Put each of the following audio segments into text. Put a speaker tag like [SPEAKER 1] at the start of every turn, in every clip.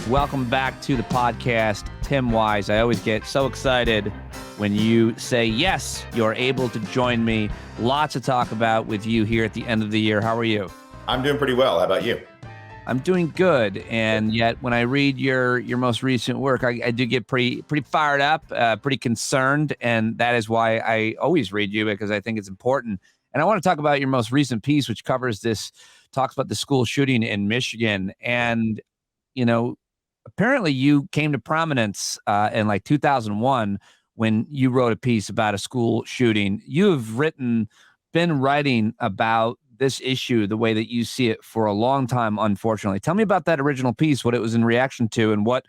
[SPEAKER 1] Welcome back to the podcast, Tim Wise. I always get so excited when you say, yes, you're able to join me. Lots to talk about with you here at the end of the year. How are you?
[SPEAKER 2] I'm doing pretty well. How about you?
[SPEAKER 1] I'm doing good. And yet when I read your most recent work, I do get pretty fired up, pretty concerned. And that is why I always read you, because I think it's important. And I want to talk about your most recent piece, which talks about the school shooting in Michigan. And, apparently you came to prominence in like 2001 when you wrote a piece about a school shooting. You have been writing about this issue the way that you see it for a long time, unfortunately. Tell me about that original piece, what it was in reaction to, and why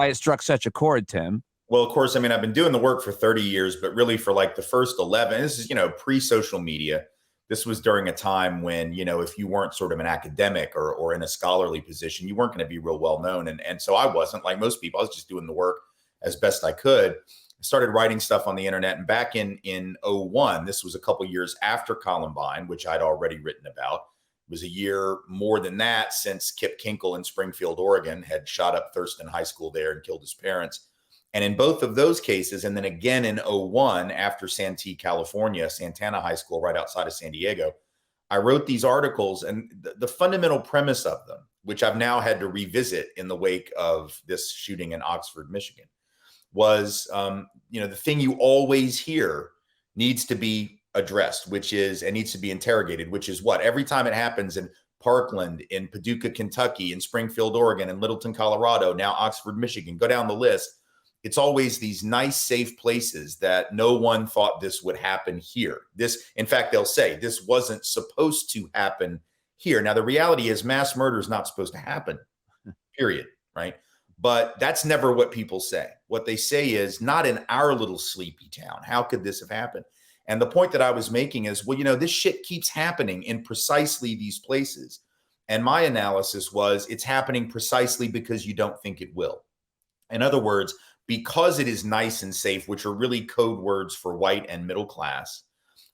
[SPEAKER 1] it struck such a chord, Tim.
[SPEAKER 2] Well, of course, I've been doing the work for 30 years, but really for like the first 11, this is, pre-social media. This was during a time when, if you weren't sort of an academic or in a scholarly position, you weren't going to be real well known. And so I wasn't, like most people. I was just doing the work as best I could. I started writing stuff on the internet. And back in 2001, this was a couple years after Columbine, which I'd already written about. It was a year more than that since Kip Kinkle in Springfield, Oregon had shot up Thurston High School there and killed his parents. And in both of those cases, and then again in 2001, after Santee, California, Santana High School right outside of San Diego, I wrote these articles, and the fundamental premise of them, which I've now had to revisit in the wake of this shooting in Oxford, Michigan, was, the thing you always hear needs to be addressed, and needs to be interrogated, which is what? Every time it happens in Parkland, in Paducah, Kentucky, in Springfield, Oregon, in Littleton, Colorado, now Oxford, Michigan, go down the list. It's always these nice, safe places that no one thought this would happen here. In fact, they'll say this wasn't supposed to happen here. Now, the reality is mass murder is not supposed to happen, period, right? But that's never what people say. What they say is, not in our little sleepy town. How could this have happened? And the point that I was making is, this shit keeps happening in precisely these places. And my analysis was, it's happening precisely because you don't think it will. In other words, because it is nice and safe, which are really code words for white and middle class,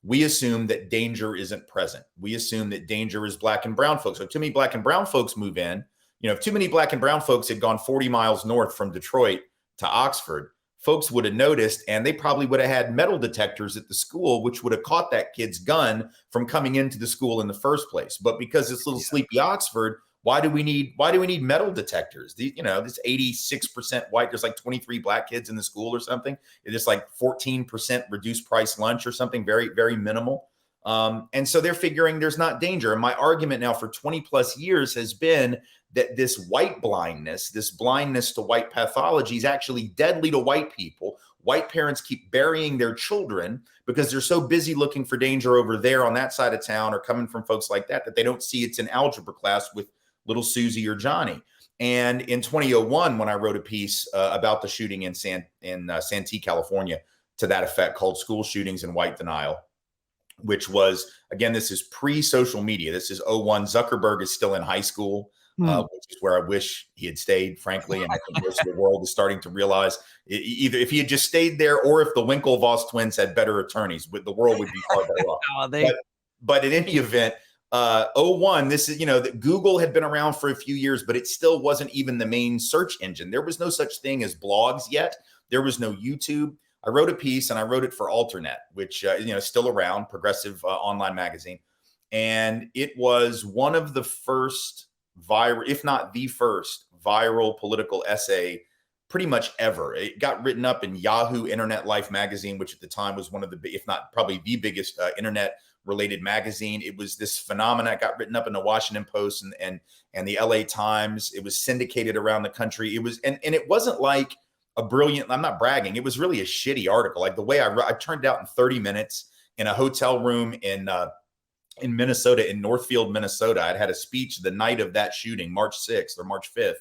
[SPEAKER 2] we assume that danger isn't present. We assume that danger is black and brown folks. So too many black and brown folks move in. If too many black and brown folks had gone 40 miles north from Detroit to Oxford, folks would have noticed, and they probably would have had metal detectors at the school, which would have caught that kid's gun from coming into the school in the first place. But because it's little sleepy Oxford, why do we need metal detectors? This 86% white, there's like 23 black kids in the school or something. It's just like 14% reduced price lunch or something, very, very minimal. And so they're figuring there's not danger. And my argument now for 20 plus years has been that this white blindness, this blindness to white pathology is actually deadly to white people. White parents keep burying their children because they're so busy looking for danger over there on that side of town or coming from folks like that they don't see it's in algebra class with little Susie or Johnny. And in 2001, when I wrote a piece about the shooting in Santee, California, to that effect, called School Shootings and White Denial, which was, again, this is pre-social media. This is 2001. Zuckerberg is still in high school, which is where I wish he had stayed, frankly. And I think most of the world is starting to realize either if he had just stayed there or if the Winklevoss twins had better attorneys, the world would be far better off. But in any event, 2001, this is, that Google had been around for a few years, but it still wasn't even the main search engine. There was no such thing as blogs yet. There was no YouTube. I wrote a piece, and I wrote it for Alternet, which, is still around, progressive online magazine. And it was one of the first viral, if not the first viral political essay pretty much ever. It got written up in Yahoo Internet Life magazine, which at the time was one of the, if not probably the biggest internet related magazine. It was this phenomenon. It got written up in the Washington Post and the LA Times. It was syndicated around the country. It was, and it wasn't like a brilliant, I'm not bragging. It was really a shitty article. Like the way I turned it out in 30 minutes in a hotel room in Minnesota, in Northfield, Minnesota. I'd had a speech the night of that shooting, March 6th or March 5th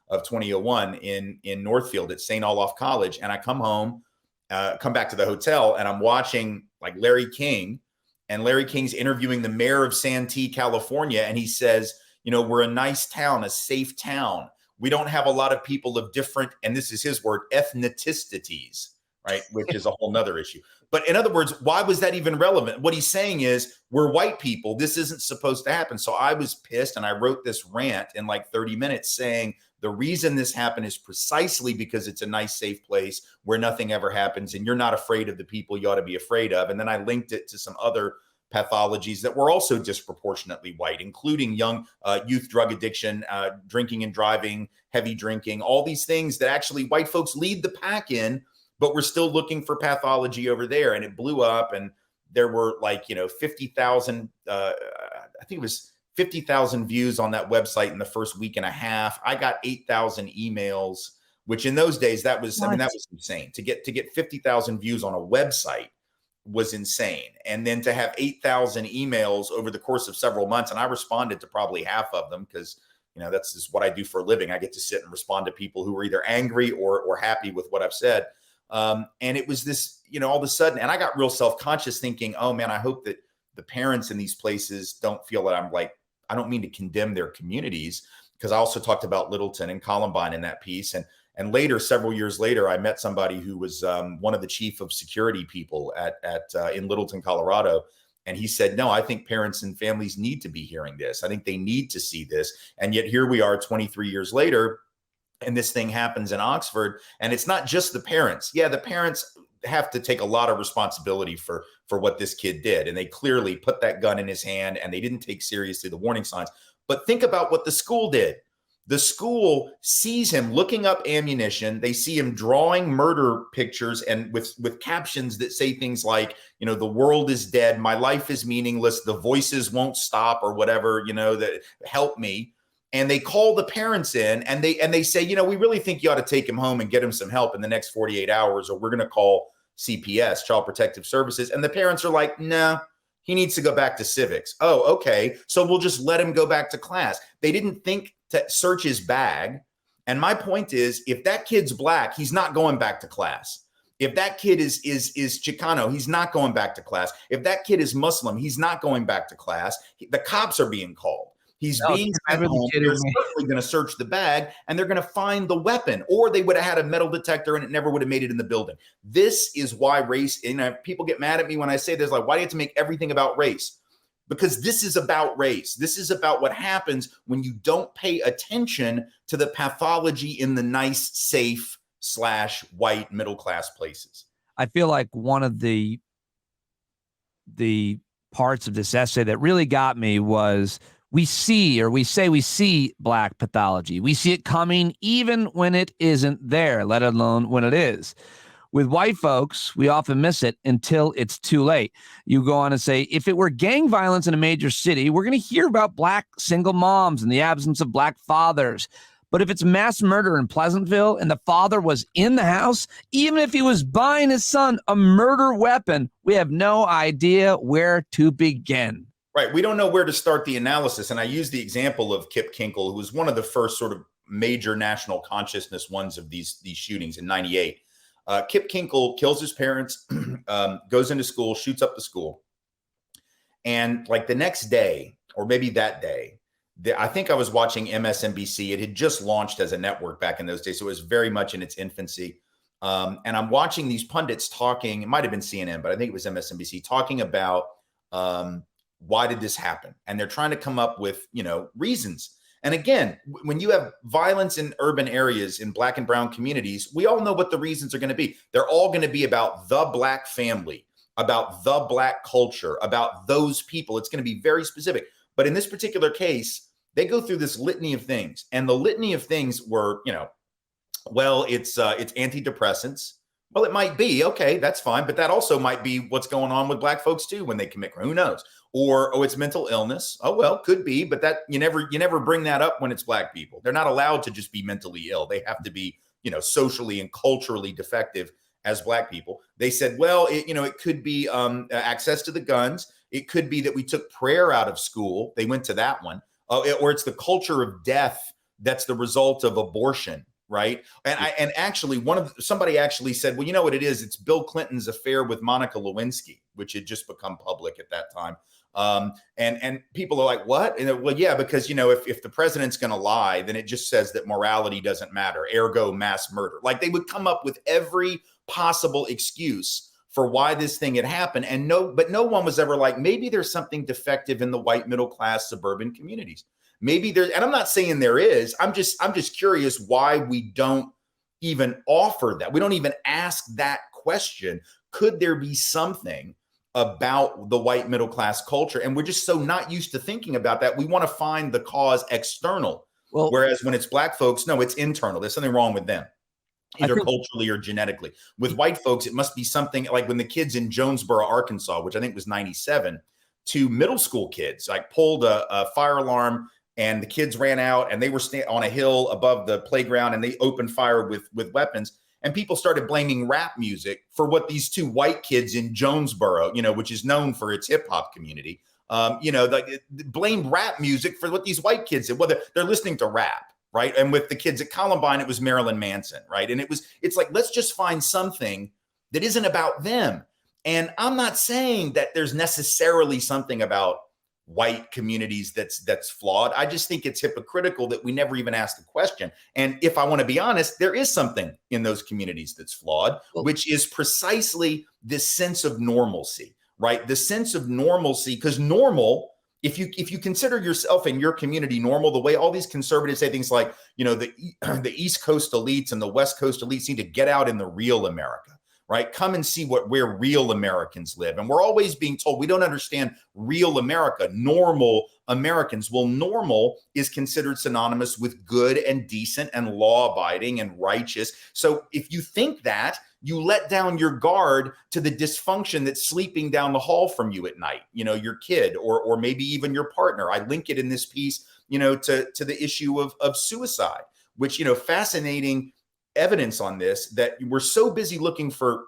[SPEAKER 2] of 2001 in Northfield at St. Olaf College. And I come home, come back to the hotel, and I'm watching like Larry King, and Larry King's interviewing the mayor of Santee, California. And he says, we're a nice town, a safe town. We don't have a lot of people of different, and this is his word, ethnicities, right? Which is a whole nother issue. But in other words, why was that even relevant? What he's saying is, we're white people. This isn't supposed to happen. So I was pissed, and I wrote this rant in like 30 minutes saying, The reason this happened is precisely because it's a nice, safe place where nothing ever happens and you're not afraid of the people you ought to be afraid of. And then I linked it to some other pathologies that were also disproportionately white, including young youth drug addiction, drinking and driving, heavy drinking, all these things that actually white folks lead the pack in, but we're still looking for pathology over there. And it blew up, and there were 50,000, I think it was 50,000 views on that website in the first week and a half. I got 8,000 emails, which in those days, that was insane. To get 50,000 views on a website was insane. And then to have 8,000 emails over the course of several months. And I responded to probably half of them because, that's just what I do for a living. I get to sit and respond to people who are either angry or happy with what I've said. And it was this, all of a sudden, and I got real self-conscious thinking, oh man, I hope that the parents in these places don't feel that I don't mean to condemn their communities, because I also talked about Littleton and Columbine in that piece. And later, several years later, I met somebody who was one of the chief of security people in Littleton, Colorado. And he said, no, I think parents and families need to be hearing this. I think they need to see this. And yet here we are 23 years later, and this thing happens in Oxford. And it's not just the parents. Yeah, the parents have to take a lot of responsibility for what this kid did. And they clearly put that gun in his hand and they didn't take seriously the warning signs. But think about what the school did. The school sees him looking up ammunition. They see him drawing murder pictures and with captions that say things like, the world is dead. My life is meaningless. The voices won't stop, or whatever, that help me. And they call the parents in and they say, we really think you ought to take him home and get him some help in the next 48 hours, or we're going to call CPS, Child Protective Services. And the parents are like, no, he needs to go back to civics. Oh, okay. So we'll just let him go back to class. They didn't think to search his bag. And my point is, if that kid's black, he's not going back to class. If that kid is Chicano, he's not going back to class. If that kid is Muslim, he's not going back to class. The cops are being called. He's being sent home. They're certainly going to search the bag and they're going to find the weapon, or they would have had a metal detector and it never would have made it in the building. This is why race, people get mad at me when I say this, like, why do you have to make everything about race? Because this is about race. This is about what happens when you don't pay attention to the pathology in the nice, safe / white middle-class places.
[SPEAKER 1] I feel like one of the parts of this essay that really got me was we say we see black pathology. We see it coming even when it isn't there, let alone when it is. With white folks, we often miss it until it's too late. You go on and say, if it were gang violence in a major city, we're going to hear about black single moms and the absence of black fathers. But if it's mass murder in Pleasantville and the father was in the house, even if he was buying his son a murder weapon, we have no idea where to begin.
[SPEAKER 2] Right. We don't know where to start the analysis. And I use the example of Kip Kinkle, who was one of the first sort of major national consciousness ones of these shootings in 98. Kip Kinkle kills his parents, goes into school, shoots up the school. And like the next day, or maybe that day, I think I was watching MSNBC. It had just launched as a network back in those days. So it was very much in its infancy. And I'm watching these pundits talking, it might have been CNN, but I think it was MSNBC, talking about why did this happen? And they're trying to come up with, reasons. And again, when you have violence in urban areas, in black and brown communities, we all know what the reasons are going to be. They're all going to be about the black family, about the black culture, about those people. It's going to be very specific. But in this particular case, they go through this litany of things. And the litany of things were, it's antidepressants. Well, it might be. Okay, that's fine. But that also might be what's going on with black folks, too, when they commit crime. Who knows? Or, it's mental illness. Oh, well, could be. But that you never bring that up when it's black people. They're not allowed to just be mentally ill. They have to be, socially and culturally defective as black people. They said, well, it could be access to the guns. It could be that we took prayer out of school. They went to that one. Or it's the culture of death that's the result of abortion. Right. And actually somebody actually said, well, you know what it is? It's Bill Clinton's affair with Monica Lewinsky, which had just become public at that time. And people are like, what? And well, yeah, because, if the president's going to lie, then it just says that morality doesn't matter. Ergo mass murder. Like they would come up with every possible excuse for why this thing had happened. And no one was ever like, maybe there's something defective in the white middle class suburban communities. Maybe there, and I'm not saying there is. I'm just curious why we don't even offer that. We don't even ask that question. Could there be something about the white middle class culture? And we're just so not used to thinking about that. We want to find the cause external.
[SPEAKER 1] Well,
[SPEAKER 2] whereas when it's black folks, no, it's internal. There's something wrong with them, either culturally or genetically. With white folks, it must be something like when the kids in Jonesboro, Arkansas, which I think was 97, two middle school kids like pulled a fire alarm, and the kids ran out, and they were on a hill above the playground, and they opened fire with weapons. And people started blaming rap music for what these two white kids in Jonesboro, which is known for its hip hop community, blamed rap music for what these white kids did. Well, they're listening to rap, right? And with the kids at Columbine, it was Marilyn Manson, right? And it's like, let's just find something that isn't about them. And I'm not saying that there's necessarily something about white communities that's flawed. I just think it's hypocritical that we never even ask the question. And if I want to be honest, there is something in those communities that's flawed, which is precisely this sense of normalcy, right? The sense of normalcy, because normal, if you consider yourself and your community normal, the way all these conservatives say things like, the East Coast elites and the West Coast elites need to get out in the real America, right? Come and see where real Americans live. And we're always being told we don't understand real America, normal Americans. Well, normal is considered synonymous with good and decent and law-abiding and righteous. So if you think that, you let down your guard to the dysfunction that's sleeping down the hall from you at night, your kid or maybe even your partner. I link it in this piece, to the issue of suicide, which, fascinating evidence on this, that we're so busy looking for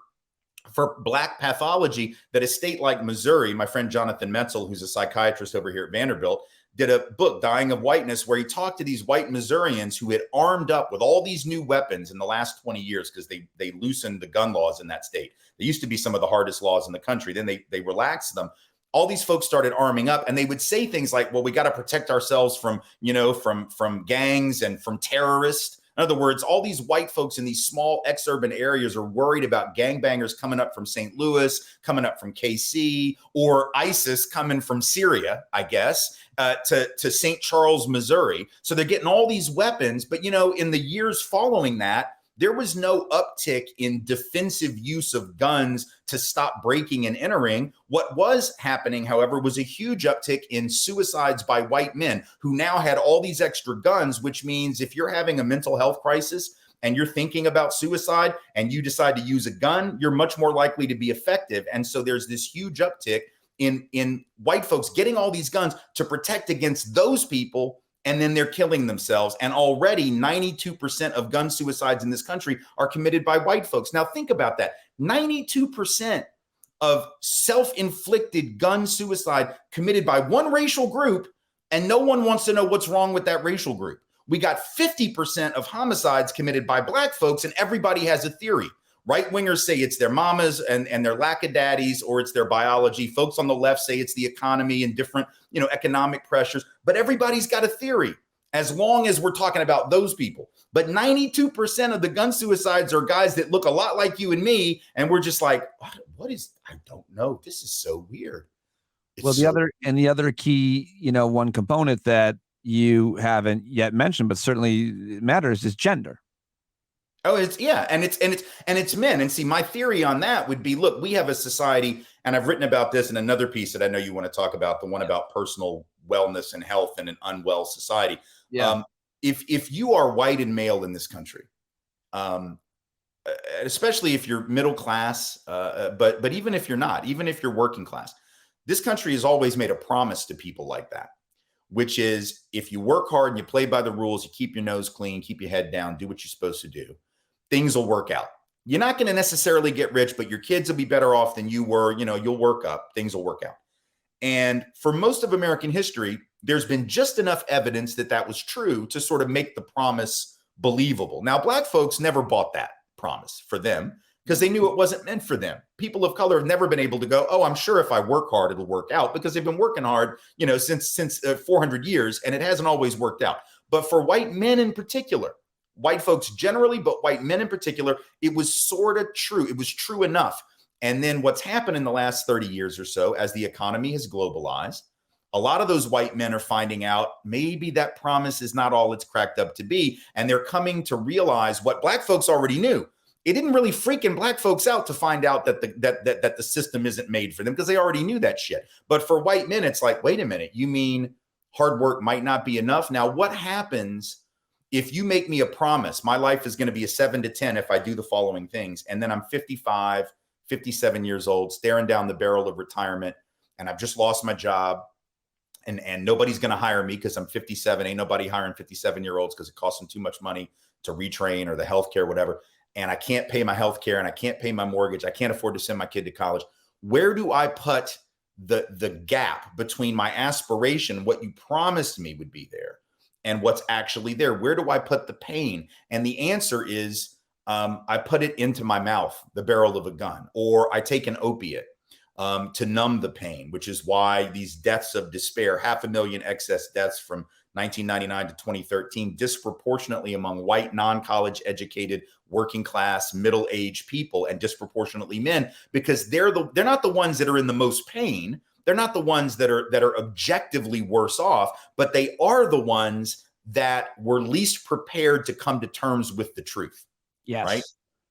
[SPEAKER 2] black pathology that a state like Missouri, my friend Jonathan Metzel, who's a psychiatrist over here at Vanderbilt, did a book, Dying of Whiteness, where he talked to these white Missourians who had armed up with all these new weapons in the last 20 years because they loosened the gun laws in that state. They used to be some of the hardest laws in the country. Then they relaxed them. All these folks started arming up, and they would say things like, well, we got to protect ourselves from gangs and from terrorists. In other words, all these white folks in these small exurban areas are worried about gangbangers coming up from St. Louis, coming up from KC, or ISIS coming from Syria, I guess, to St. Charles, Missouri. So they're getting all these weapons. But, in the years following that, there was no uptick in defensive use of guns to stop breaking and entering. What was happening, however, was a huge uptick in suicides by white men who now had all these extra guns, which means if you're having a mental health crisis and you're thinking about suicide and you decide to use a gun, you're much more likely to be effective. And so there's this huge uptick in white folks getting all these guns to protect against those people. And then they're killing themselves. And already 92% of gun suicides in this country are committed by white folks. Now think about that. 92% of self-inflicted gun suicide committed by one racial group, and no one wants to know what's wrong with that racial group. We got 50% of homicides committed by black folks, and everybody has a theory. Right wingers say it's their mamas and their lackadaddies, or it's their biology. Folks on the left say it's the economy and different, economic pressures. But everybody's got a theory as long as we're talking about those people. But 92% of the gun suicides are guys that look a lot like you and me. And we're just like, I don't know. This is so weird.
[SPEAKER 1] The other key, one component that you haven't yet mentioned, but certainly matters, is gender.
[SPEAKER 2] Oh, it's men. And see, my theory on that would be, look, we have a society, and I've written about this in another piece that I know you want to talk about, the one about personal wellness and health in an unwell society.
[SPEAKER 1] Yeah.
[SPEAKER 2] If you are white and male in this country, especially if you're middle class, but even if you're not, even if you're working class, this country has always made a promise to people like that, which is if you work hard and you play by the rules, you keep your nose clean, keep your head down, do what you're supposed to do, things will work out. You're not going to necessarily get rich, but your kids will be better off than you were. You'll work up, things will work out. And for most of American history, there's been just enough evidence that was true to sort of make the promise believable. Now, black folks never bought that promise for them because they knew it wasn't meant for them. People of color have never been able to go, oh, I'm sure if I work hard, it'll work out, because they've been working hard, since 400 years, and it hasn't always worked out. But for white men in particular, white folks generally, but white men in particular, it was sort of true. It was true enough. And then what's happened in the last 30 years or so, as the economy has globalized, a lot of those white men are finding out maybe that promise is not all it's cracked up to be. And they're coming to realize what black folks already knew. It didn't really freaking black folks out to find out that the system isn't made for them, because they already knew that shit. But for white men, it's like, wait a minute, you mean hard work might not be enough? Now, what happens if you make me a promise? My life is going to be a 7 to 10 if I do the following things. And then I'm 55, 57 years old, staring down the barrel of retirement, and I've just lost my job. And nobody's going to hire me because I'm 57. Ain't nobody hiring 57-year-olds because it costs them too much money to retrain or the healthcare, whatever. And I can't pay my healthcare, and I can't pay my mortgage. I can't afford to send my kid to college. Where do I put the gap between my aspiration, what you promised me would be there, and what's actually there? Where do I put the pain? And the answer is I put it into my mouth, the barrel of a gun, or I take an opiate to numb the pain, which is why these deaths of despair, 500,000 excess deaths from 1999 to 2013, disproportionately among white, non-college educated, working class, middle-aged people, and disproportionately men, because they're not the ones that are in the most pain. They're not the ones that are objectively worse off, but they are the ones that were least prepared to come to terms with the truth.
[SPEAKER 1] Yes.
[SPEAKER 2] Right.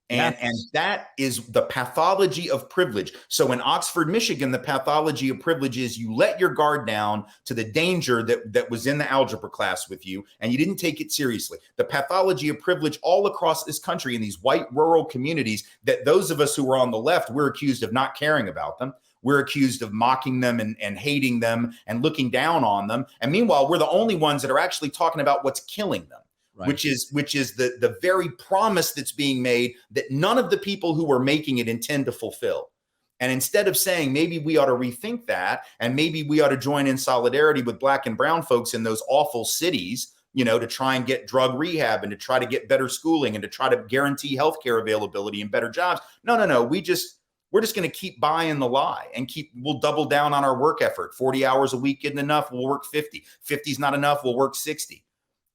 [SPEAKER 2] And that is the pathology of privilege. So in Oxford, Michigan, the pathology of privilege is you let your guard down to the danger that was in the algebra class with you, and you didn't take it seriously. The pathology of privilege all across this country in these white rural communities, that those of us who are on the left, we're accused of not caring about them. We're accused of mocking them and hating them and looking down on them. And meanwhile, we're the only ones that are actually talking about what's killing them. Right. Which is the very promise that's being made that none of the people who are making it intend to fulfill. And instead of saying maybe we ought to rethink that, and maybe we ought to join in solidarity with black and brown folks in those awful cities, to try and get drug rehab and to try to get better schooling and to try to guarantee healthcare availability and better jobs. No. We're just going to keep buying the lie and we'll double down on our work effort. 40 hours a week isn't enough. We'll work 50. 50 is not enough. We'll work 60.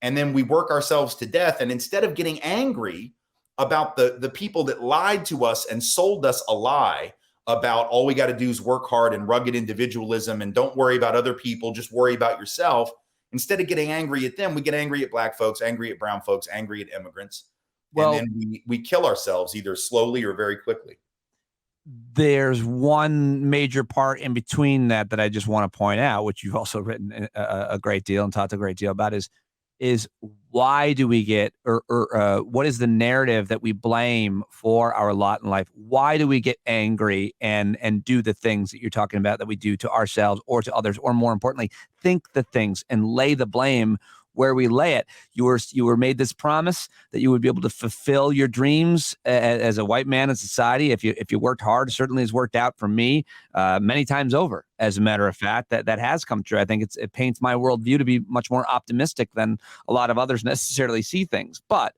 [SPEAKER 2] And then we work ourselves to death. And instead of getting angry about the people that lied to us and sold us a lie about all we got to do is work hard and rugged individualism and don't worry about other people, just worry about yourself. Instead of getting angry at them, we get angry at black folks, angry at brown folks, angry at immigrants. Well, and then we kill ourselves either slowly or very quickly.
[SPEAKER 1] There's one major part in between that I just want to point out, which you've also written a great deal and talked a great deal about, is why do we get, or what is the narrative that we blame for our lot in life? Why do we get angry and do the things that you're talking about that we do to ourselves or to others, or more importantly, think the things and lay the blame where we lay it? You were made this promise that you would be able to fulfill your dreams as a white man in society if you worked hard. It certainly has worked out for me many times over. As a matter of fact, that has come true. I think it paints my worldview to be much more optimistic than a lot of others necessarily see things. But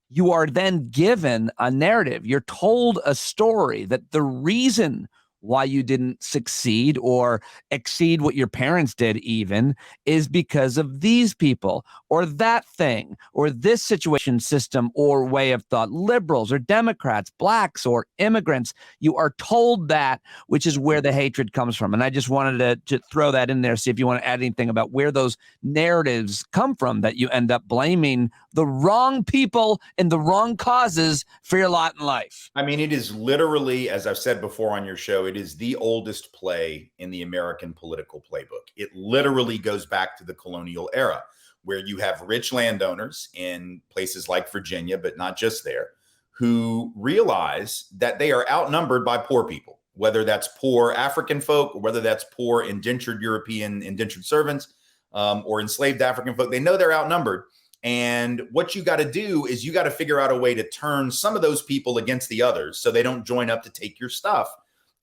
[SPEAKER 1] you are then given a narrative. You're told a story that the reason why you didn't succeed or exceed what your parents did even is because of these people or that thing or this situation, system, or way of thought, liberals or Democrats, blacks or immigrants. You are told that, which is where the hatred comes from. And I just wanted to throw that in there, see if you want to add anything about where those narratives come from, that you end up blaming the wrong people and the wrong causes for your lot in life.
[SPEAKER 2] I mean, it is literally, as I've said before on your show, it is the oldest play in the American political playbook. It literally goes back to the colonial era, where you have rich landowners in places like Virginia, but not just there, who realize that they are outnumbered by poor people, whether that's poor African folk, or whether that's poor indentured European indentured servants, or enslaved African folk. They know they're outnumbered. And what you got to do is you got to figure out a way to turn some of those people against the others so they don't join up to take your stuff.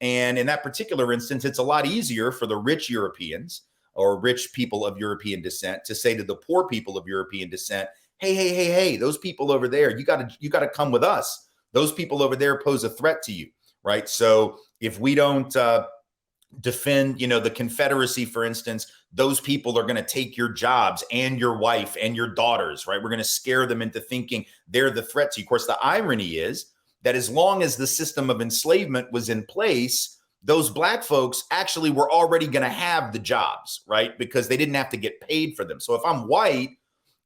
[SPEAKER 2] And in that particular instance, it's a lot easier for the rich Europeans or rich people of European descent to say to the poor people of European descent, hey, those people over there, you got to come with us. Those people over there pose a threat to you, right? So if we don't defend, the Confederacy, for instance, those people are going to take your jobs and your wife and your daughters, right? We're going to scare them into thinking they're the threat to you. Of course, the irony is that as long as the system of enslavement was in place, those black folks actually were already going to have the jobs, right? Because they didn't have to get paid for them. So if I'm white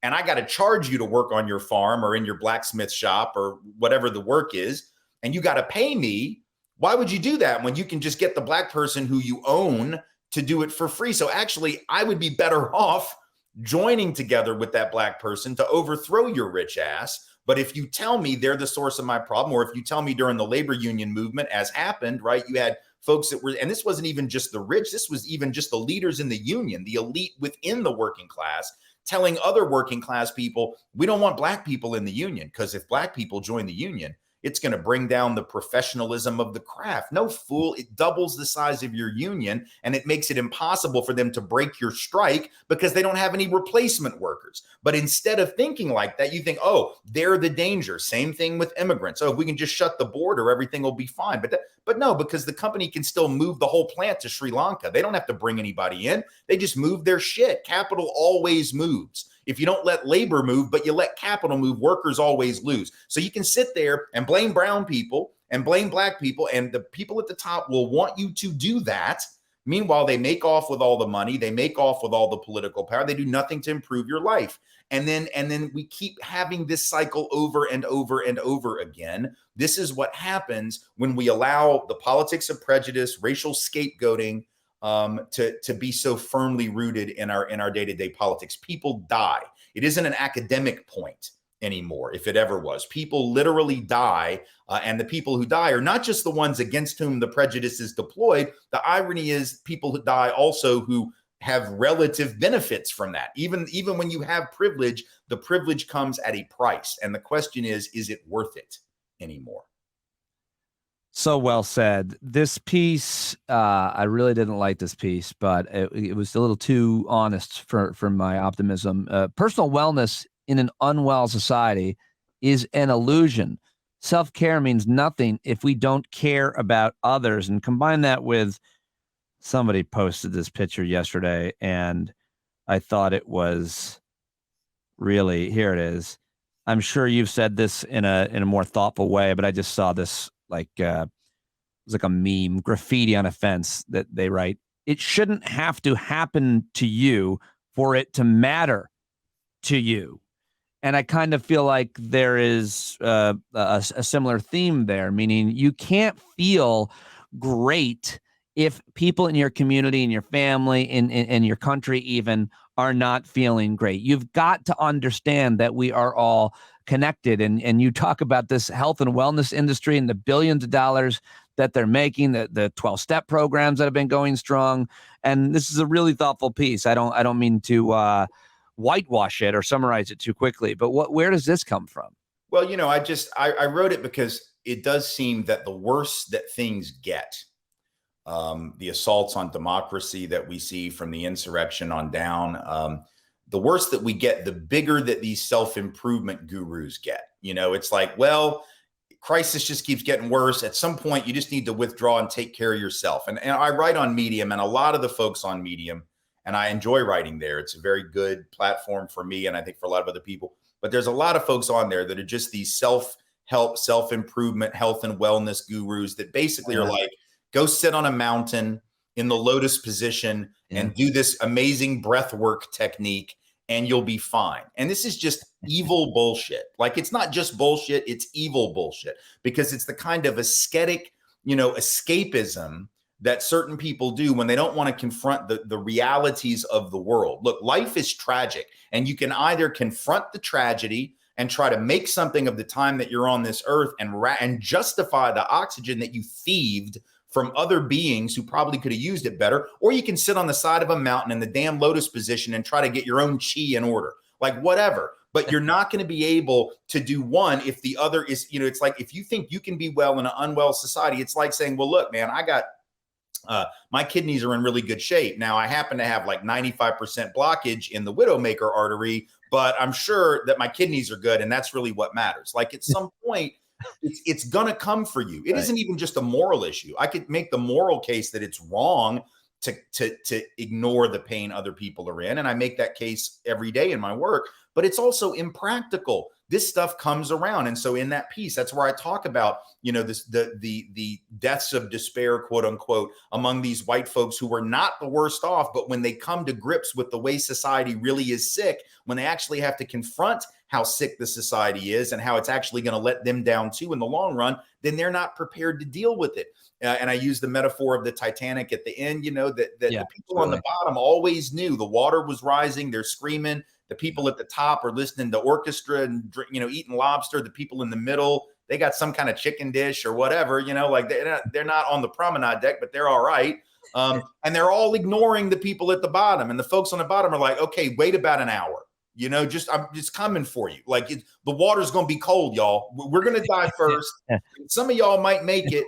[SPEAKER 2] and I got to charge you to work on your farm or in your blacksmith shop or whatever the work is, and you got to pay me, why would you do that when you can just get the black person who you own to do it for free? So actually, I would be better off joining together with that black person to overthrow your rich ass. But if you tell me they're the source of my problem, or if you tell me during the labor union movement, as happened, right, you had folks that were, and this wasn't even just the rich, this was even just the leaders in the union, the elite within the working class, telling other working class people, we don't want black people in the union, because if black people join the union, it's going to bring down the professionalism of the craft. No, fool, it doubles the size of your union, and it makes it impossible for them to break your strike because they don't have any replacement workers. But instead of thinking like that, you think, oh, they're the danger. Same thing with immigrants. Oh, if we can just shut the border, everything will be fine. But no, because the company can still move the whole plant to Sri Lanka. They don't have to bring anybody in. They just move their shit. Capital always moves. If you don't let labor move, but you let capital move, workers always lose. So you can sit there and blame brown people and blame black people, and the people at the top will want you to do that. Meanwhile, they make off with all the money. They make off with all the political power. They do nothing to improve your life. And then we keep having this cycle over and over and over again. This is what happens when we allow the politics of prejudice, racial scapegoating, to be so firmly rooted in our day-to-day politics. People die. It isn't an academic point anymore, if it ever was. People literally die, and the people who die are not just the ones against whom the prejudice is deployed. The irony is people who die also who have relative benefits from that. Even when you have privilege, the privilege comes at a price. And the question is it worth it anymore?
[SPEAKER 1] So well said. This piece, I really didn't like this piece, but it was a little too honest for my optimism. Personal wellness in an unwell society is an illusion. Self-care means nothing if we don't care about others. And combine that with, somebody posted this picture yesterday, and I thought it was really, here it is. I'm sure you've said this in a more thoughtful way, but I just saw this it was like a meme, graffiti on a fence that they write, it shouldn't have to happen to you for it to matter to you. And I kind of feel like there is a similar theme there, meaning you can't feel great if people in your community, in your family, in your country even, are not feeling great. You've got to understand that we are all connected. And you talk about this health and wellness industry and the billions of dollars that they're making, the 12-step programs that have been going strong. And this is a really thoughtful piece. I don't mean to whitewash it or summarize it too quickly, but where does this come from?
[SPEAKER 2] Well, I wrote it because it does seem that the worse that things get, the assaults on democracy that we see from the insurrection on down, the worse that we get, the bigger that these self-improvement gurus get. It's like, well, crisis just keeps getting worse. At some point, you just need to withdraw and take care of yourself. And I write on Medium, and a lot of the folks on Medium, and I enjoy writing there. It's a very good platform for me, and I think for a lot of other people. But there's a lot of folks on there that are just these self-help, self-improvement, health and wellness gurus that basically are like, go sit on a mountain in the lotus position and do this amazing breath work technique, and you'll be fine. And this is just evil bullshit. Like, it's not just bullshit, it's evil bullshit, because it's the kind of ascetic, escapism that certain people do when they don't want to confront the realities of the world. Look, life is tragic, and you can either confront the tragedy and try to make something of the time that you're on this earth and justify the oxygen that you thieved from other beings who probably could have used it better, or you can sit on the side of a mountain in the damn lotus position and try to get your own chi in order, like whatever. But you're not going to be able to do one if the other is, it's like, if you think you can be well in an unwell society, it's like saying, well, look, man, my kidneys are in really good shape. Now, I happen to have like 95% blockage in the widowmaker artery, but I'm sure that my kidneys are good. And that's really what matters. Like, at some point, it's going to come for you. It isn't even just a moral issue. I could make the moral case that it's wrong to ignore the pain other people are in. And I make that case every day in my work. but it's also impractical. This stuff comes around. And so in that piece, that's where I talk about, the deaths of despair, quote unquote, among these white folks who were not the worst off, but when they come to grips with the way society really is sick, when they actually have to confront how sick the society is and how it's actually going to let them down too in the long run, then they're not prepared to deal with it. And I use the metaphor of the Titanic at the end, that the people on the bottom always knew the water was rising. They're screaming. The people at the top are listening to orchestra and, eating lobster. The people in the middle, they got some kind of chicken dish or whatever, like they're not on the promenade deck, but they're all right. And they're all ignoring the people at the bottom. And the folks on the bottom are like, okay, wait about an hour. I'm just coming for you. Like the water's going to be cold, y'all. We're going to die first. Some of y'all might make it.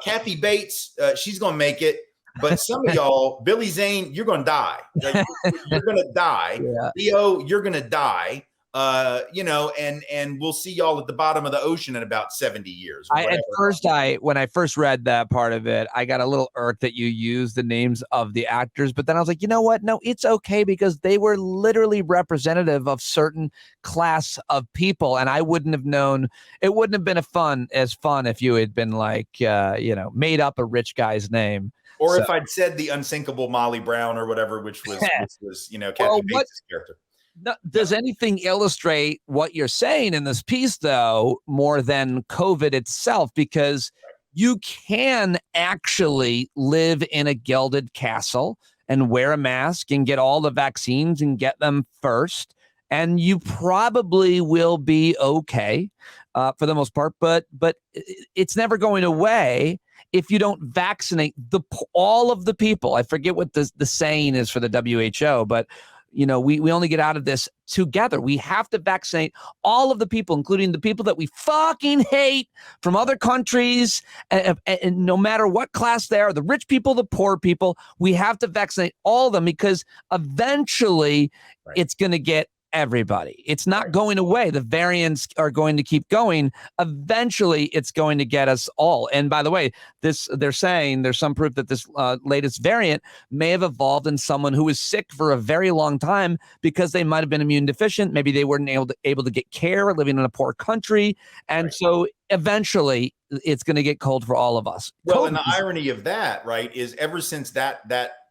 [SPEAKER 2] Kathy Bates, she's going to make it. But some of y'all, Billy Zane, you're going to die. Like, you're going to die. Yeah. Leo, you're going to die. And we'll see y'all at the bottom of the ocean in about 70 years.
[SPEAKER 1] When I first read that part of it, I got a little irked that you used the names of the actors, but then I was like, you know what? No, it's okay because they were literally representative of certain class of people. And I wouldn't have known, it wouldn't have been as fun if you had been like, made up a rich guy's name.
[SPEAKER 2] Or if I'd said the unsinkable Molly Brown or whatever, which was Kathy Bates' character.
[SPEAKER 1] Does anything illustrate what you're saying in this piece, though, more than COVID itself? Because you can actually live in a gilded castle and wear a mask and get all the vaccines and get them first, and you probably will be okay for the most part. But it's never going away if you don't vaccinate all of the people. I forget what the saying is for the WHO, but we only get out of this together. We have to vaccinate all of the people, including the people that we fucking hate from other countries. And no matter what class they are, the rich people, the poor people, we have to vaccinate all of them because eventually it's going to get everybody. It's not going away. The variants are going to keep going. Eventually, it's going to get us all. And by the way, they're saying there's some proof that this latest variant may have evolved in someone who was sick for a very long time because they might have been immune deficient. Maybe they weren't able to get care living in a poor country. And so eventually, it's going to get cold for all of us.
[SPEAKER 2] Well, and the irony of that, is ever since that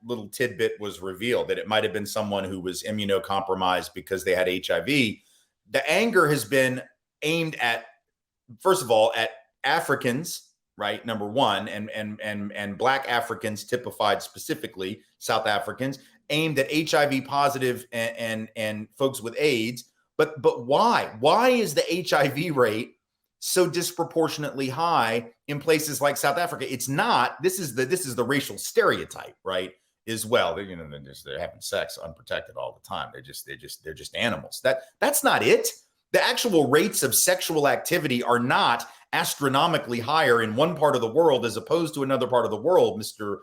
[SPEAKER 2] little tidbit was revealed that it might have been someone who was immunocompromised because they had HIV, the anger has been aimed at, first of all, at Africans, number one, and Black Africans, typified specifically South Africans, aimed at HIV positive and folks with AIDS. But why? Why is the HIV rate so disproportionately high in places like South Africa? It's not. This is the racial stereotype, as well. They're having sex unprotected all the time. They're just animals. That's not it. The actual rates of sexual activity are not astronomically higher in one part of the world as opposed to another part of the world, Mr.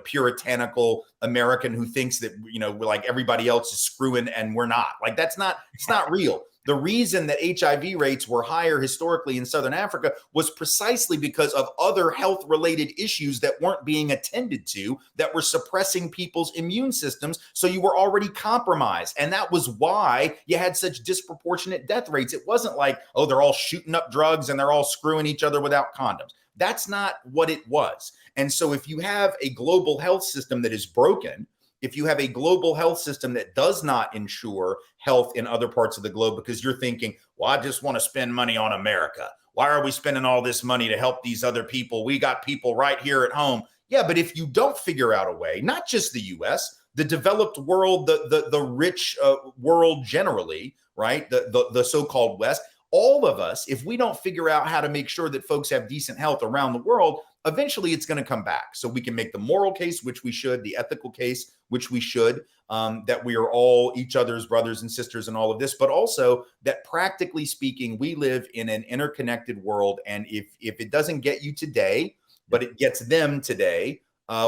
[SPEAKER 2] Puritanical American who thinks that, like everybody else is screwing and we're not. Like it's not real. The reason that HIV rates were higher historically in Southern Africa was precisely because of other health-related issues that weren't being attended to, that were suppressing people's immune systems. So you were already compromised. And that was why you had such disproportionate death rates. It wasn't like, oh, they're all shooting up drugs and they're all screwing each other without condoms. That's not what it was. And so if you have a global health system that is broken, if you have a global health system that does not ensure health in other parts of the globe because you're thinking, well, I just want to spend money on America. Why are we spending all this money to help these other people? We got people right here at home. Yeah, but if you don't figure out a way, not just the US, the developed world, the rich world generally, the so-called West, all of us, if we don't figure out how to make sure that folks have decent health around the world, eventually it's going to come back. So we can make the moral case, which we should, the ethical case, which we should, that we are all each other's brothers and sisters and all of this, but also that practically speaking, we live in an interconnected world. And if it doesn't get you today, but it gets them today,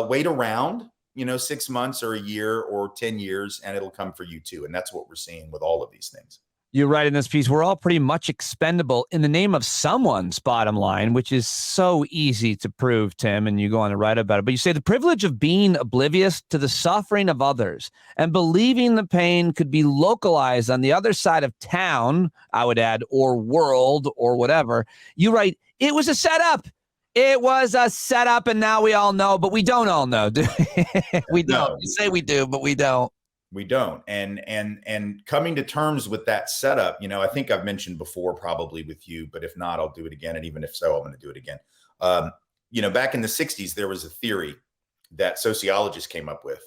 [SPEAKER 2] wait around, 6 months or a year or 10 years, and it'll come for you too. And that's what we're seeing with all of these things.
[SPEAKER 1] You write in this piece, we're all pretty much expendable in the name of someone's bottom line, which is so easy to prove, Tim, and you go on to write about it. But you say the privilege of being oblivious to the suffering of others and believing the pain could be localized on the other side of town, I would add, or world or whatever. You write, it was a setup. It was a setup, and now we all know, but we don't all know. We don't.
[SPEAKER 2] No.
[SPEAKER 1] You say we do, but we don't.
[SPEAKER 2] We don't. And coming to terms with that setup, I think I've mentioned before, probably with you, but if not, I'll do it again. And even if so, I'm going to do it again. Back in the 60s, there was a theory that sociologists came up with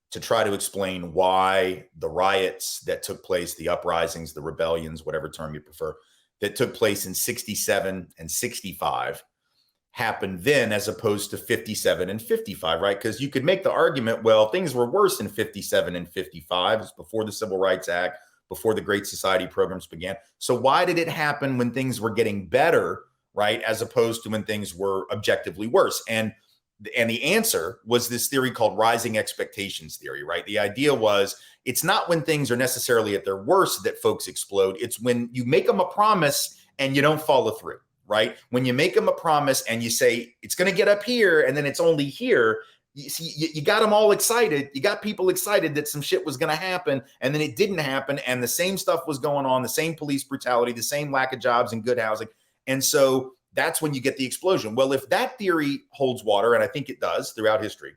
[SPEAKER 2] to try to explain why the riots that took place, the uprisings, the rebellions, whatever term you prefer, that took place in 67 and 65 happened then as opposed to 57 and 55, right? Because you could make the argument, well, things were worse in 57 and 55. It's before the Civil Rights Act, before the Great Society programs began. So why did it happen when things were getting better, right? As opposed to when things were objectively worse? And the answer was this theory called rising expectations theory, right? The idea was it's not when things are necessarily at their worst that folks explode. It's when you make them a promise and you don't follow through. Right? When you make them a promise and you say, it's going to get up here and then it's only here, you see, you got them all excited. You got people excited that some shit was going to happen and then it didn't happen. And the same stuff was going on, the same police brutality, the same lack of jobs and good housing. And so that's when you get the explosion. Well, if that theory holds water, and I think it does throughout history,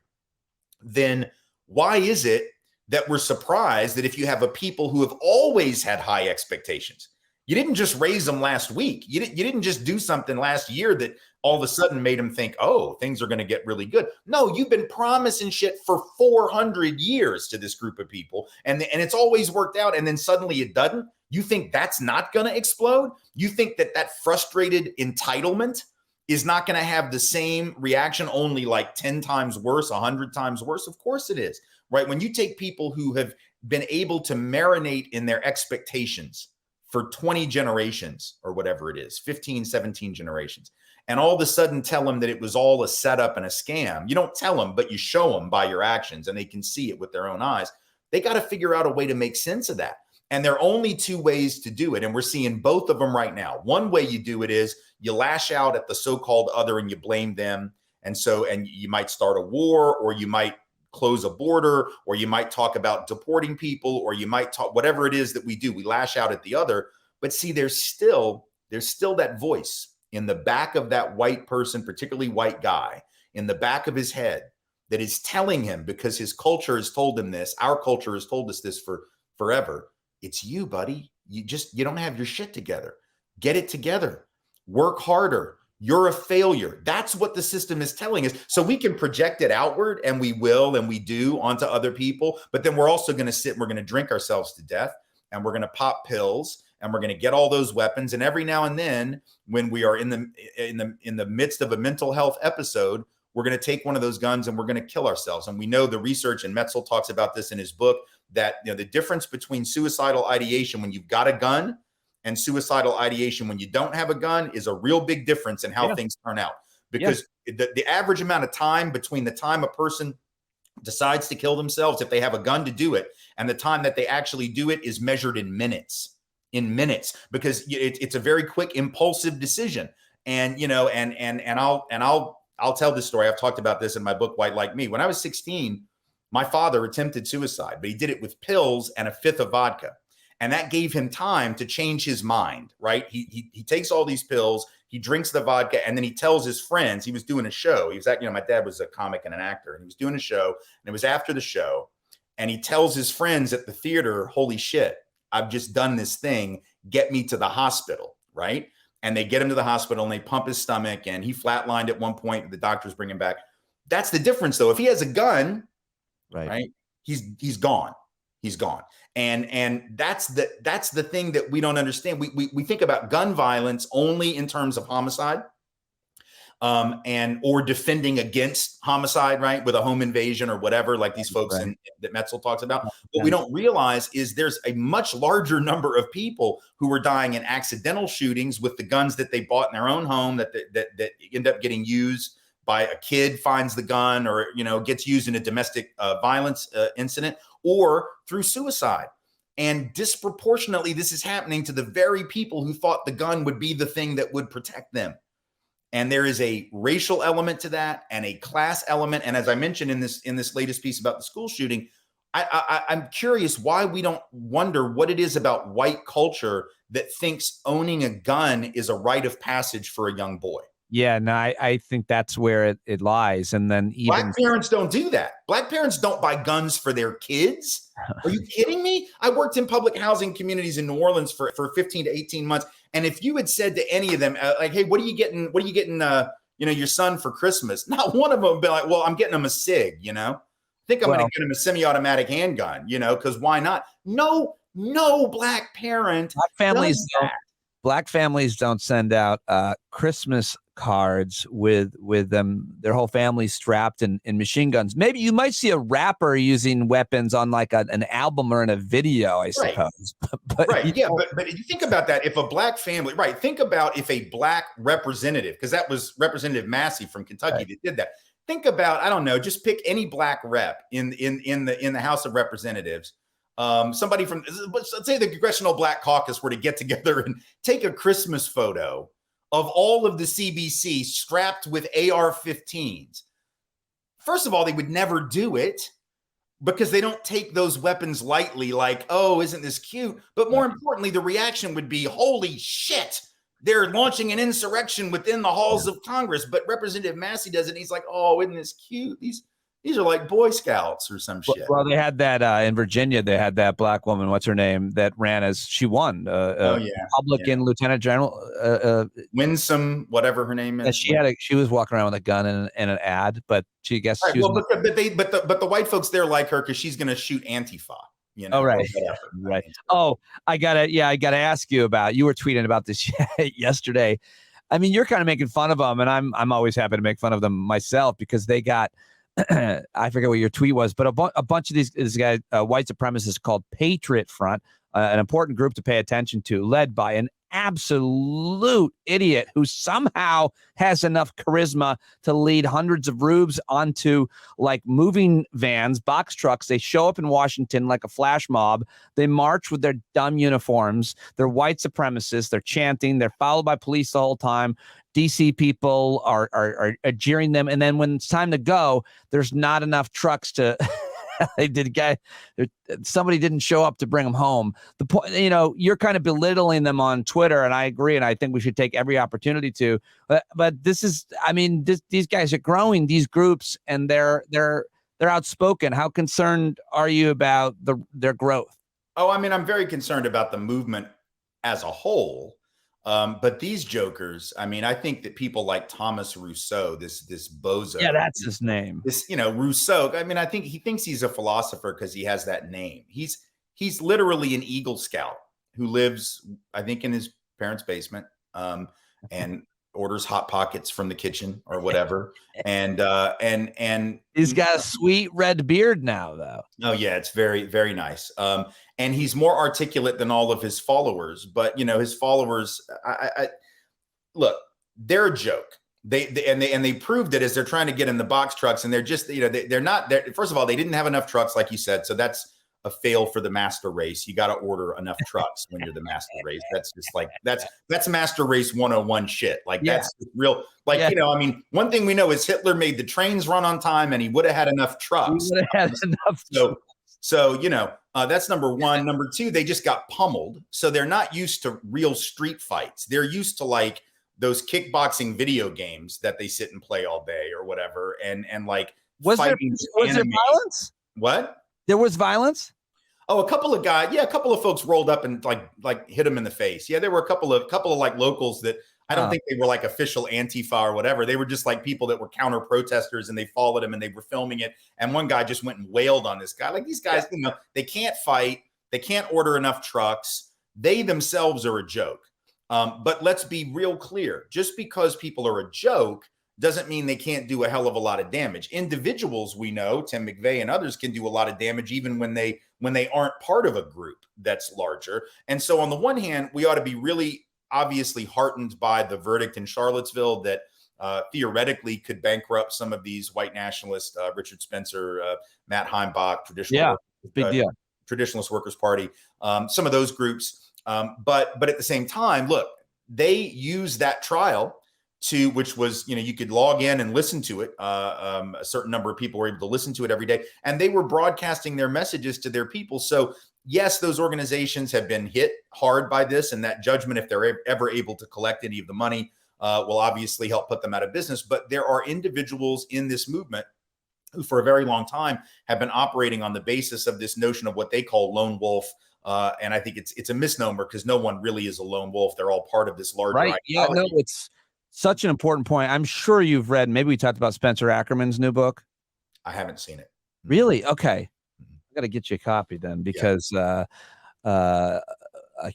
[SPEAKER 2] then why is it that we're surprised that if you have a people who have always had high expectations, you didn't just raise them last week. You didn't just do something last year that all of a sudden made them think, oh, things are going to get really good. No, you've been promising shit for 400 years to this group of people, and it's always worked out, and then suddenly it doesn't. You think that's not going to explode? You think that frustrated entitlement is not going to have the same reaction, only like 10 times worse, 100 times worse? Of course it is, right? When you take people who have been able to marinate in their expectations for 20 generations or whatever it is, 15, 17 generations, and all of a sudden tell them that it was all a setup and a scam. You don't tell them, but you show them by your actions and they can see it with their own eyes. They got to figure out a way to make sense of that. And there are only two ways to do it. And we're seeing both of them right now. One way you do it is you lash out at the so-called other and you blame them. And you might start a war, or you might close a border, or you might talk about deporting people, or you might talk whatever it is that we do. We lash out at the other. But see, there's still that voice in the back of that white person, particularly white guy, in the back of his head that is telling him, because his culture has told him this, our culture has told us this for forever. It's you, buddy. You don't have your shit together. Get it together. Work harder. You're a failure. That's what the system is telling us. So we can project it outward, and we will, and we do, onto other people. But then we're also going to sit and we're going to drink ourselves to death, and we're going to pop pills, and we're going to get all those weapons. And every now and then, when we are in the midst of a mental health episode, we're going to take one of those guns and we're going to kill ourselves. And we know the research, and Metzel talks about this in his book, that the difference between suicidal ideation when you've got a gun and suicidal ideation when you don't have a gun is a real big difference in how things turn out. Because the average amount of time between the time a person decides to kill themselves, if they have a gun to do it, and the time that they actually do it is measured in minutes, because it's a very quick, impulsive decision. And, I'll tell this story. I've talked about this in my book, White Like Me. When I was 16, my father attempted suicide, but he did it with pills and a fifth of vodka. And that gave him time to change his mind, right? He takes all these pills, he drinks the vodka, and then he tells his friends. He was doing a show. He was my dad was a comic and an actor, and he was doing a show, and it was after the show. And he tells his friends at the theater, holy shit, I've just done this thing. Get me to the hospital, right? And they get him to the hospital, and they pump his stomach, and he flatlined at one point. The doctors bring him back. That's the difference, though. If he has a gun, right? He's gone. He's gone. And that's the thing that we don't understand. We think about gun violence only in terms of homicide, or defending against homicide, right? With a home invasion or whatever, like these folks that Metzel talks about. What we don't realize is there's a much larger number of people who are dying in accidental shootings with the guns that they bought in their own home that end up getting used by a kid, finds the gun, or gets used in a domestic violence incident, or through suicide. And disproportionately, this is happening to the very people who thought the gun would be the thing that would protect them. And there is a racial element to that and a class element. And as I mentioned in this latest piece about the school shooting, I'm curious why we don't wonder what it is about white culture that thinks owning a gun is a rite of passage for a young boy.
[SPEAKER 1] Yeah, no, I think that's where it lies. And then even
[SPEAKER 2] Black parents don't do that. Black parents don't buy guns for their kids. Are you kidding me? I worked in public housing communities in New Orleans for 15 to 18 months. And if you had said to any of them, like, hey, what are you getting, your son for Christmas? Not one of them would be like, well, I'm getting him a SIG, I think I'm going to get him a semi-automatic handgun, because why not? No black parent.
[SPEAKER 1] Black families don't send out Christmas cards with them, their whole family strapped in machine guns. Maybe you might see a rapper using weapons on like an album or in a video, I suppose. But
[SPEAKER 2] right. Yeah. But you think about that. If a black family, right. Think about if a black representative, because that was Representative Massey from Kentucky that did that. Think about, I don't know, just pick any black rep in the House of Representatives. Somebody from, let's say the Congressional Black Caucus were to get together and take a Christmas photo of all of the CBC strapped with AR-15s. First of all, they would never do it because they don't take those weapons lightly, like, oh, isn't this cute? But more importantly, the reaction would be, holy shit, they're launching an insurrection within the halls of Congress. But Representative Massey does it, and he's like, oh, isn't this cute? These are like Boy Scouts or some shit.
[SPEAKER 1] Well, they had that in Virginia. They had that black woman, what's her name, that ran as she won. Republican Lieutenant General
[SPEAKER 2] Winsome, whatever her name is.
[SPEAKER 1] She was walking around with a gun and an ad, but she guessed she was.
[SPEAKER 2] But the white folks there like her because she's going to shoot Antifa.
[SPEAKER 1] Oh, right. Right. Oh, I gotta ask you about. You were tweeting about this yesterday. I mean, you're kind of making fun of them, and I'm always happy to make fun of them myself because they got. I forget what your tweet was, but a bunch of these guys, white supremacists called Patriot Front, an important group to pay attention to, led by an absolute idiot who somehow has enough charisma to lead hundreds of rubes onto like moving vans, box trucks. They show up in Washington like a flash mob. They march with their dumb uniforms. They're white supremacists. They're chanting. They're followed by police the whole time. DC people are jeering them. And then when it's time to go, there's not enough trucks to somebody didn't show up to bring them home. The point, you're kind of belittling them on Twitter, and I agree. And I think we should take every opportunity to, but this is, these guys are growing these groups and they're outspoken. How concerned are you about their growth?
[SPEAKER 2] Oh, I'm very concerned about the movement as a whole. But these jokers, I think that people like Thomas Rousseau, this bozo.
[SPEAKER 1] Yeah, that's his name.
[SPEAKER 2] Rousseau. I think he thinks he's a philosopher because he has that name. He's literally an Eagle Scout who lives, I think, in his parents' basement, and orders Hot Pockets from the kitchen or whatever. And
[SPEAKER 1] he's got a sweet red beard now, though.
[SPEAKER 2] Oh yeah, it's very, very nice. And he's more articulate than all of his followers. But his followers, look, they're a joke. They proved it as they're trying to get in the box trucks, and they're just they're not there. First of all, they didn't have enough trucks, like you said, so that's a fail for the master race. You got to order enough trucks when you're the master race. That's just like that's master race 101 shit. Like that's real. Like one thing we know is Hitler made the trains run on time, and he would have had enough trucks. So that's number one. Number two, they just got pummeled, so they're not used to real street fights. They're used to like those kickboxing video games that they sit and play all day or whatever. And like,
[SPEAKER 1] was there violence?
[SPEAKER 2] What?
[SPEAKER 1] There was violence.
[SPEAKER 2] Oh, a couple of guys. Yeah, a couple of folks rolled up and like hit him in the face. Yeah, there were a couple of like locals that I don't think they were like official Antifa or whatever. They were just like people that were counter protesters, and they followed him and they were filming it. And one guy just went and wailed on this guy. Like these guys, they can't fight. They can't order enough trucks. They themselves are a joke. But let's be real clear. Just because people are a joke doesn't mean they can't do a hell of a lot of damage. Individuals, we know, Tim McVeigh and others, can do a lot of damage even when they aren't part of a group that's larger. And so on the one hand, we ought to be really obviously heartened by the verdict in Charlottesville that theoretically could bankrupt some of these white nationalists, Richard Spencer, Matt Heimbach, traditional
[SPEAKER 1] big deal.
[SPEAKER 2] Traditionalist Workers Party, some of those groups. But at the same time, look, they used that trial to, which was, you could log in and listen to it. A certain number of people were able to listen to it every day, and they were broadcasting their messages to their people. So yes, those organizations have been hit hard by this, and that judgment, if they're ever able to collect any of the money, will obviously help put them out of business. But there are individuals in this movement who for a very long time have been operating on the basis of this notion of what they call lone wolf. And I think it's a misnomer, because no one really is a lone wolf. They're all part of this larger
[SPEAKER 1] Right. Yeah, no, it's such an important point. I'm sure you've read, maybe we talked about Spencer Ackerman's new book.
[SPEAKER 2] I haven't seen it.
[SPEAKER 1] Really? Okay. I got to get you a copy then, because I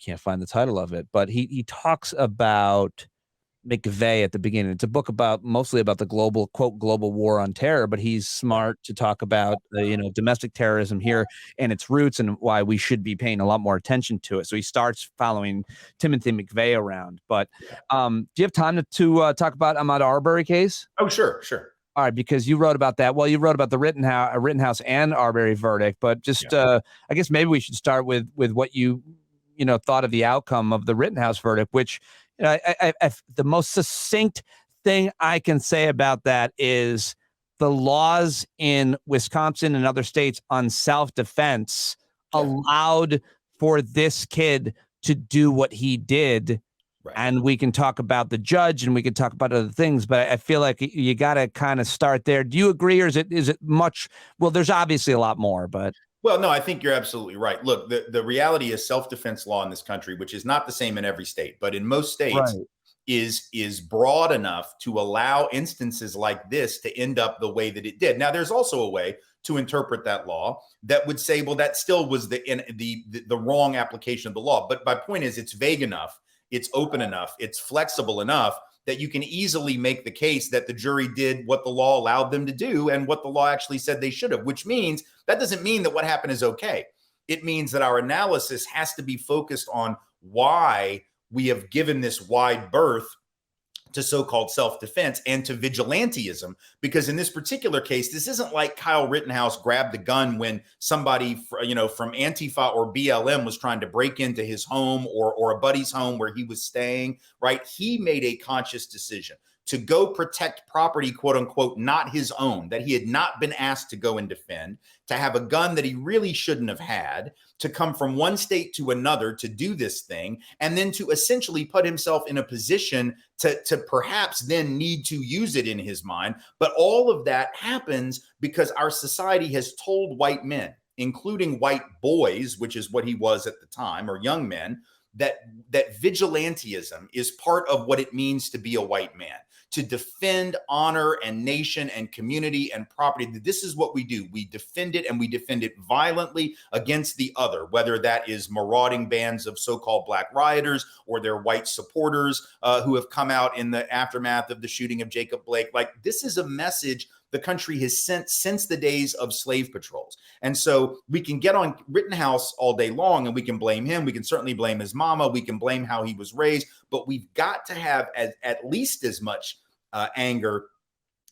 [SPEAKER 1] can't find the title of it, but he talks about McVeigh at the beginning. It's a book mostly about the global war on terror, but he's smart to talk about domestic terrorism here and its roots, and why we should be paying a lot more attention to it. So he starts following Timothy McVeigh around. But do you have time to talk about Ahmed Arby case?
[SPEAKER 2] Oh, sure.
[SPEAKER 1] All right, because you wrote about that. Well, you wrote about the Rittenhouse and Arbery verdict, but just I guess maybe we should start with what you thought of the outcome of the Rittenhouse verdict, which the most succinct thing I can say about that is the laws in Wisconsin and other states on self-defense allowed for this kid to do what he did. Right. And we can talk about the judge and we can talk about other things, but I feel like you got to kind of start there. Do you agree, or is it much? Well, there's obviously a lot more, but.
[SPEAKER 2] Well, no, I think you're absolutely right. Look, the reality is self-defense law in this country, which is not the same in every state, but in most states is broad enough to allow instances like this to end up the way that it did. Now, there's also a way to interpret that law that would say, well, that still was the wrong application of the law. But my point is, it's vague enough, it's open enough, it's flexible enough that you can easily make the case that the jury did what the law allowed them to do and what the law actually said they should have, which means that doesn't mean that what happened is okay. It means that our analysis has to be focused on why we have given this wide berth to so-called self-defense and to vigilantism, because in this particular case, this isn't like Kyle Rittenhouse grabbed the gun when somebody, from Antifa or BLM was trying to break into his home or a buddy's home where he was staying, right? He made a conscious decision to go protect property, quote unquote, not his own, that he had not been asked to go and defend, to have a gun that he really shouldn't have had, to come from one state to another to do this thing, and then to essentially put himself in a position to perhaps then need to use it in his mind. But all of that happens because our society has told white men, including white boys, which is what he was at the time, or young men, that vigilantism is part of what it means to be a white man, to defend honor and nation and community and property. This is what we do. We defend it, and we defend it violently against the other, whether that is marauding bands of so-called black rioters or their white supporters who have come out in the aftermath of the shooting of Jacob Blake. Like, this is a message the country has sent since the days of slave patrols. And so we can get on Rittenhouse all day long, and we can blame him. We can certainly blame his mama. We can blame how he was raised, but we've got to have at least as much anger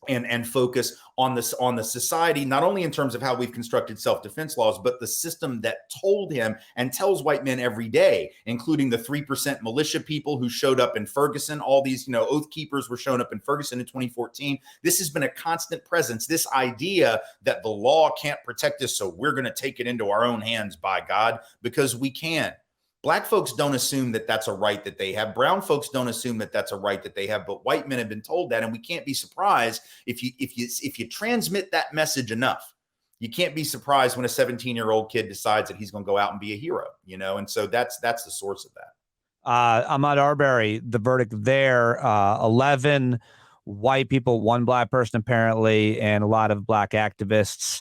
[SPEAKER 2] and focus on the society, not only in terms of how we've constructed self-defense laws, but the system that told him and tells white men every day, including the 3% militia people who showed up in Ferguson. All these, oath keepers were showing up in Ferguson in 2014. This has been a constant presence. This idea that the law can't protect us, so we're going to take it into our own hands, by God, because we can. Black folks don't assume that that's a right that they have. Brown folks don't assume that that's a right that they have, but white men have been told that, and we can't be surprised if you transmit that message enough. You can't be surprised when a 17-year-old kid decides that he's going to go out and be a hero, and so that's the source of that.
[SPEAKER 1] Ahmed Arby, the verdict there, 11 white people, 1 black person apparently, and a lot of black activists.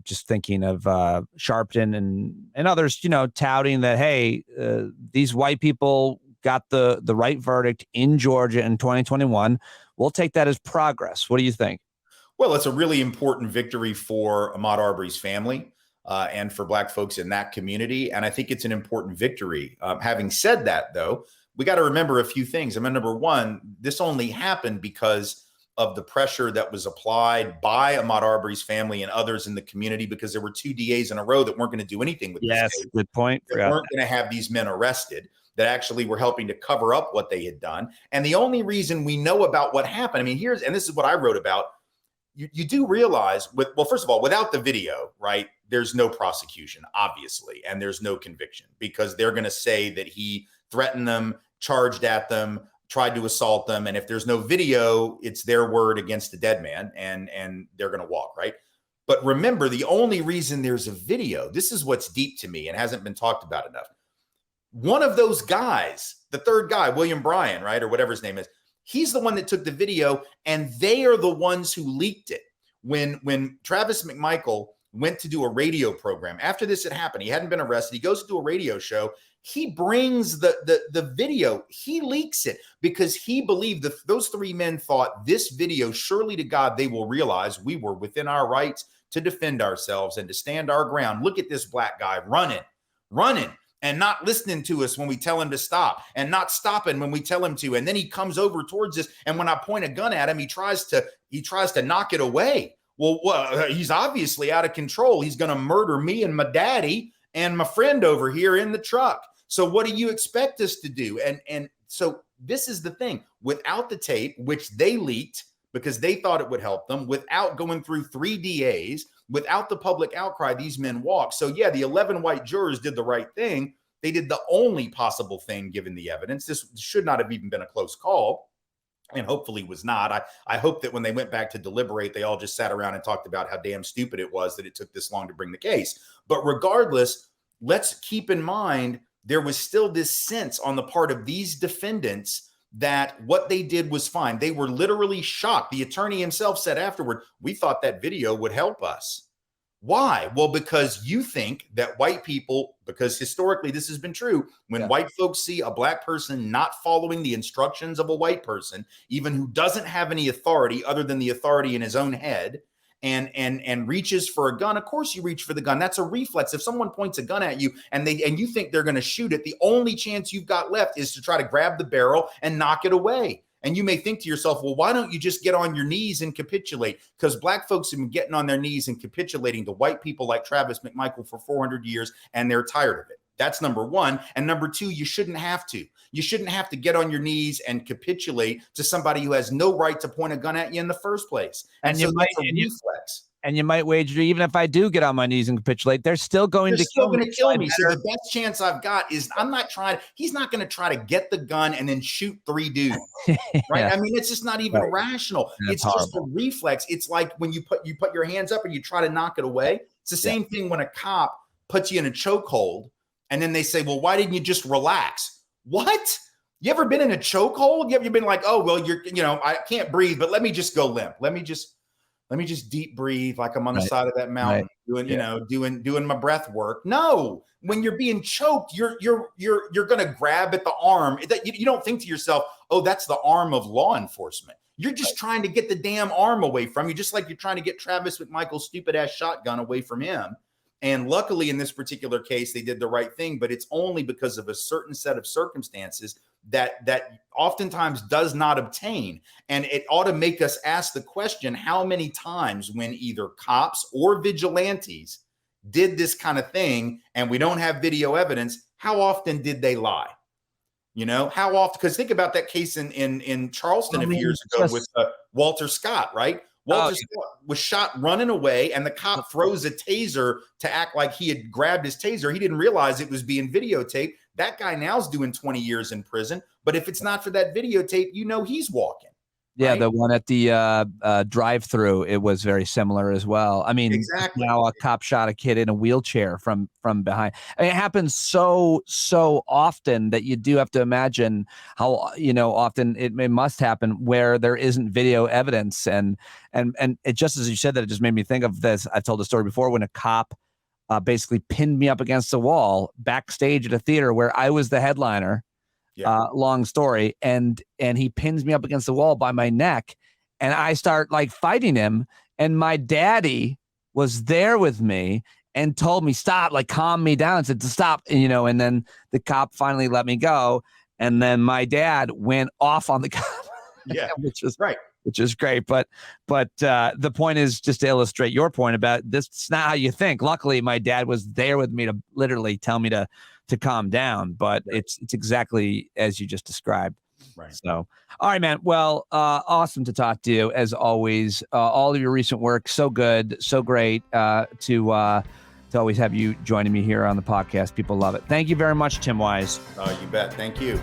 [SPEAKER 1] Just thinking of Sharpton and others, touting that, hey, these white people got the right verdict in Georgia in 2021. We'll take that as progress. What do you think?
[SPEAKER 2] Well, it's a really important victory for Ahmaud Arbery's family and for black folks in that community. And I think it's an important victory. Having said that, though, we got to remember a few things. I mean, number one, this only happened because of the pressure that was applied by Ahmed Arbery's family and others in the community, because there were 2 DAs in a row that weren't going to do anything with this case.
[SPEAKER 1] Good point.
[SPEAKER 2] That weren't going to have these men arrested, that actually were helping to cover up what they had done. And the only reason we know about what happened, I mean, this is what I wrote about. You do realize, well, first of all, without the video, right, there's no prosecution, obviously, and there's no conviction, because they're going to say that he threatened them, charged at them, tried to assault them. And if there's no video, it's their word against the dead man, and they're going to walk, right? But remember, the only reason there's a video, this is what's deep to me and hasn't been talked about enough. One of those guys, the third guy, William Bryan, right, or whatever his name is, he's the one that took the video, and they are the ones who leaked it. When Travis McMichael went to do a radio program after this had happened, he hadn't been arrested, he goes to do a radio show, he brings the video, he leaks it, because he believed that those 3 men thought, this video, surely to God, they will realize we were within our rights to defend ourselves and to stand our ground. Look at this black guy running, and not listening to us when we tell him to stop, and not stopping when we tell him to. And then he comes over towards us, and when I point a gun at him, he tries to knock it away. Well, he's obviously out of control. He's going to murder me and my daddy and my friend over here in the truck. So what do you expect us to do? And so this is the thing. Without the tape, which they leaked because they thought it would help them, without going through 3 DAs, without the public outcry, these men walked. So yeah, the 11 white jurors did the right thing. They did the only possible thing given the evidence. This should not have even been a close call, and hopefully was not. I hope that when they went back to deliberate, they all just sat around and talked about how damn stupid it was that it took this long to bring the case. But regardless, let's keep in mind, there was still this sense on the part of these defendants that what they did was fine. They were literally shocked. The attorney himself said afterward, we thought that video would help us. Why? Well, because you think that white people, because historically this has been true, when white folks see a black person not following the instructions of a white person, even who doesn't have any authority other than the authority in his own head, and reaches for a gun, of course you reach for the gun. That's a reflex. If someone points a gun at you and you think they're going to shoot it, the only chance you've got left is to try to grab the barrel and knock it away. And you may think to yourself, well, why don't you just get on your knees and capitulate? Because black folks have been getting on their knees and capitulating to white people like Travis McMichael for 400 years, and they're tired of it. That's number one. And number two, you shouldn't have to. You shouldn't have to get on your knees and capitulate to somebody who has no right to point a gun at you in the first place. And so that's a reflex.
[SPEAKER 1] And you might wager, even if I do get on my knees and capitulate, they're still going to kill me.
[SPEAKER 2] So the best chance I've got is he's not going to try to get the gun and then shoot 3 dudes. Right.
[SPEAKER 1] Yeah.
[SPEAKER 2] I mean, it's just not even rational. It's just a reflex. It's like when you put your hands up and you try to knock it away. It's the same thing when a cop puts you in a chokehold and then they say, well, why didn't you just relax? What? You ever been in a chokehold? You ever been like, oh, well, I can't breathe, but let me just go limp. Let me just deep breathe like I'm on the side of that mountain doing my breath work. No, when you're being choked, you're going to grab at the arm. You don't think to yourself, oh, that's the arm of law enforcement. You're just trying to get the damn arm away from you, just like you're trying to get Travis McMichael's stupid ass shotgun away from him. And luckily in this particular case, they did the right thing, but it's only because of a certain set of circumstances that oftentimes does not obtain. And it ought to make us ask the question, how many times when either cops or vigilantes did this kind of thing and we don't have video evidence, how often did they lie? How often? Because think about that case in Charleston a few years ago with Walter Scott, right? Walter Scott was shot running away, and the cop throws a taser to act like he had grabbed his taser. He didn't realize it was being videotaped. That guy now's doing 20 years in prison. But if it's not for that videotape, he's walking.
[SPEAKER 1] Yeah,
[SPEAKER 2] right?
[SPEAKER 1] the one at the drive-through, it was very similar as well. I mean,
[SPEAKER 2] exactly.
[SPEAKER 1] Now a cop shot a kid in a wheelchair from behind. I mean, it happens so often that you do have to imagine how often it must happen where there isn't video evidence. And it, just as you said that, it just made me think of this. I've told the story before when a cop basically pinned me up against the wall backstage at a theater where I was the headliner. Long story. And he pins me up against the wall by my neck, and I start fighting him. And my daddy was there with me and told me, stop, calm me down, said to stop, and then the cop finally let me go. And then my dad went off on the cop.
[SPEAKER 2] Yeah,
[SPEAKER 1] which was
[SPEAKER 2] right.
[SPEAKER 1] which is great. But the point is just to illustrate your point about this. It's not how you think. Luckily, my dad was there with me to literally tell me to calm down. But it's exactly as you just described.
[SPEAKER 2] Right.
[SPEAKER 1] So, all right, man. Well, awesome to talk to you as always. All of your recent work, so good, so great to always have you joining me here on the podcast. People love it. Thank you very much, Tim Wise.
[SPEAKER 2] You bet. Thank you.